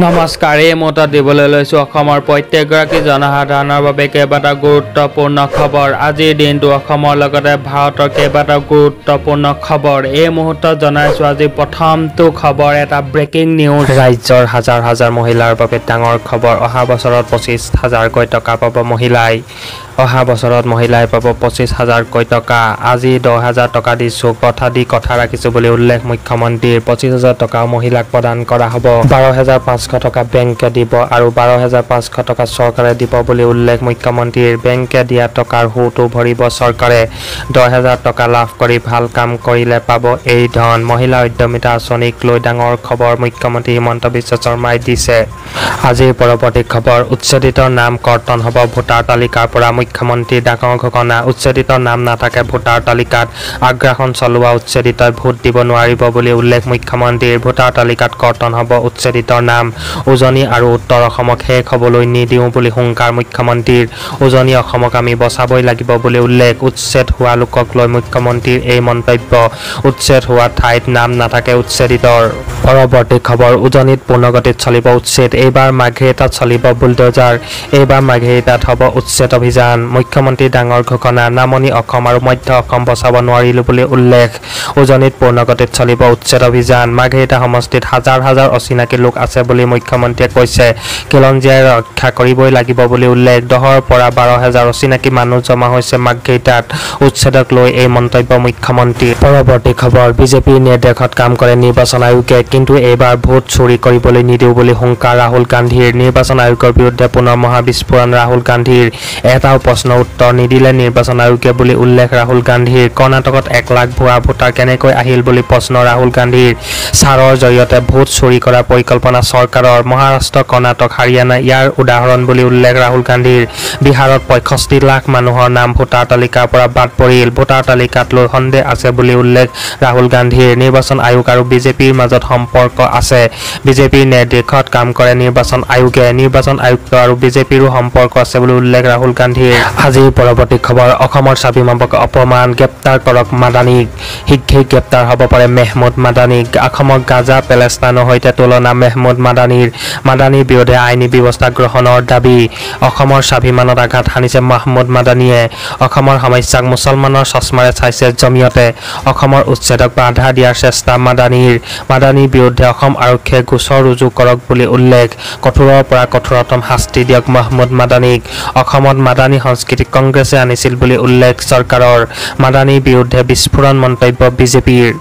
নমস্কাৰ এই মুহূৰ্তত দিবলৈ লৈছোঁ অসমৰ প্ৰত্যেকগৰাকী জনসাধাৰণৰ বাবে কেইবাটাও গুৰুত্বপূৰ্ণ খবৰ। আজিৰ দিনটো অসমৰ লগতে ভাৰতৰ কেইবাটাও গুৰুত্বপূৰ্ণ খবৰ এই মুহূৰ্তত জনাইছোঁ। আজি প্ৰথমটো খবৰ এটা ব্ৰেকিং নিউজ। ৰাজ্যৰ হাজাৰ হাজাৰ মহিলাৰ বাবে ডাঙৰ খবৰ। অহা বছৰত 25,000কৈ টকা পাব মহিলাই। অহা বছৰত মহিলাই পাব 25,000কৈ টকা। আজি 10,000 টকা দিছোঁ, কথা ৰাখিছোঁ বুলি উল্লেখ মুখ্যমন্ত্ৰীৰ। 25,000 টকাও মহিলাক প্ৰদান কৰা হ'ব। 12,500 টকা বেংকে দিব আৰু 12,500 টকা চৰকাৰে দিব বুলি উল্লেখ মুখ্যমন্ত্ৰীৰ। বেংকে দিয়া টকাৰ সুতো ভৰিব চৰকাৰে। 10,000 টকা লাভ কৰি ভাল কাম কৰিলে পাব এই ধন। মহিলা উদ্যমিতা আঁচনিক লৈ ডাঙৰ খবৰ মুখ্যমন্ত্ৰী হিমন্ত বিশ্ব শৰ্মাই দিছে। আজিৰ পৰৱৰ্তী খবৰ, উচ্ছেদিতৰ নাম কৰ্তন হ'ব ভোটাৰ তালিকাৰ পৰা। মুখ্যমন্ত্ৰীৰ ডাঙৰ ঘোষণা। উচ্ছেদিতৰ নাম নাথাকে ভোটাৰ তালিকাত। আগ্ৰাসন চলোৱা উচ্ছেদিতই ভোট দিব নোৱাৰিব বুলি উল্লেখ মুখ্যমন্ত্ৰীৰ। ভোটাৰ তালিকাত কৰ্তন হ'ব উচ্ছেদিতৰ নাম। উজনি আৰু উত্তৰ অসমক শেষ হ'বলৈ নিদিওঁ বুলি হুংকাৰ মুখ্যমন্ত্ৰীৰ। উজনি অসমক আমি বচাবই লাগিব বুলি উল্লেখ। উচ্ছেদ হোৱা লোকক লৈ মুখ্যমন্ত্ৰীৰ এই মন্তব্য। উচ্ছেদ হোৱা ঠাইত নাম নাথাকে উচ্ছেদিতৰ। পৰৱৰ্তী খবৰ, উজনিত পূৰ্ণগতিত চলিব উচ্ছেদ। এইবাৰ মাৰ্ঘেৰিটাত চলিব বুলডোজাৰ। এইবাৰ মাৰ্ঘেৰিটাত হ'ব উচ্ছেদ অভিযান। মুখ্যমন্ত্ৰীৰ ডাঙৰ ঘোষণা। নামনি অসম আৰু মধ্য অসম বচাব নোৱাৰিলো বুলি উল্লেখ। উজনিত পূৰ্ণগতিত চলিব উচ্ছেদ অভিযান। মাৰ্ঘেৰিটা সমষ্টিত হাজাৰ হাজাৰ অচিনাকি লোক আছে বুলি মুখ্যমন্ত্ৰীয়ে কৈছে। খিলঞ্জীয়াই ৰক্ষা কৰিবই লাগিব বুলি উল্লেখ। 10ৰ পৰা 12,000 অচিনাকি মানুহ জমা হৈছে মাৰ্ঘেৰিটাত। উচ্ছেদক লৈ এই মন্তব্য মুখ্যমন্ত্ৰীৰ। পৰৱৰ্তী খবৰ, বিজেপিৰ নিৰ্দেশত কাম কৰে নিৰ্বাচন আয়োগে, কিন্তু এইবাৰ ভোট চুৰি কৰিবলৈ নিদিওঁ বুলি হুংকাৰ ৰাহুল গান্ধীৰ। নিৰ্বাচন আয়োগৰ বিৰুদ্ধে পুনৰ মহাবিস্ফোৰণ ৰাহুল গান্ধীৰ। এটাও প্ৰশ্নৰ উত্তৰ নিদিলে নিৰ্বাচন আয়োগে বুলি উল্লেখ ৰাহুল গান্ধীৰ। কৰ্ণাটকত 1 লাখ ভুৱা ভোটাৰ কেনেকৈ আহিল বুলি প্ৰশ্ন ৰাহুল গান্ধীৰ। ছাৰৰ জৰিয়তে ভোট চুৰি কৰাৰ পৰিকল্পনা চৰকাৰৰ। মহাৰাষ্ট্ৰ, কৰ্ণাটক, হাৰিয়ানা ইয়াৰ উদাহৰণ বুলি উল্লেখ ৰাহুল গান্ধীৰ। বিহাৰত 65 লাখ মানুহৰ নাম ভোটাৰ তালিকাৰ পৰা বাদ পৰিল। ভোটাৰ তালিকাত লৈ সন্দেহ আছে বুলি উল্লেখ ৰাহুল গান্ধীৰ। নিৰ্বাচন আয়োগ আৰু বিজেপিৰ মাজত সম্পৰ্ক আছে। বিজেপিৰ নিৰ্দেশত কাম কৰে নিৰ্বাচন আয়োগে। নিৰ্বাচন আয়ুক্ত আৰু বিজেপিৰো সম্পৰ্ক আছে বুলি উল্লেখ ৰাহুল গান্ধীৰ। আজিৰ পৰৱৰ্তী খবৰ, অসমৰ স্বাভিমানক অপমান, গ্ৰেপ্তাৰ কৰক মাদানীক। শীঘ্ৰেই গ্ৰেপ্তাৰ হ'ব পাৰে মেহমুদ মাদানীক। অসমক গাজা পেলেষ্টাইনৰ সৈতে তুলনা মেহমুদ মাদানীৰ। মাদানীৰ বিৰুদ্ধে আইনী ব্যৱস্থা গ্ৰহণৰ দাবী। অসমৰ স্বাভিমানত আঘাত সানিছে মাহমুদ মাদানীয়ে। অসমৰ সমস্যাক মুছলমানৰ চশমাৰে চাইছে জমিয়তে। অসমৰ উচ্ছেদক বাধা দিয়াৰ চেষ্টা মাদানীৰ। মাদানীৰ বিৰুদ্ধে অসম আৰক্ষীয়ে গোচৰ ৰুজু কৰক বুলি উল্লেখ। কঠোৰৰ পৰা কঠোৰতম শাস্তি দিয়ক মাহমুদ মাদানীক। অসমত মাদানী সংস্কৃতি কংগ্ৰেছে আনিছিল বুলি উল্লেখ চৰকাৰৰ। মাদানীৰ বিৰুদ্ধে বিস্ফোৰণ মন্তব্য বিজেপিৰ।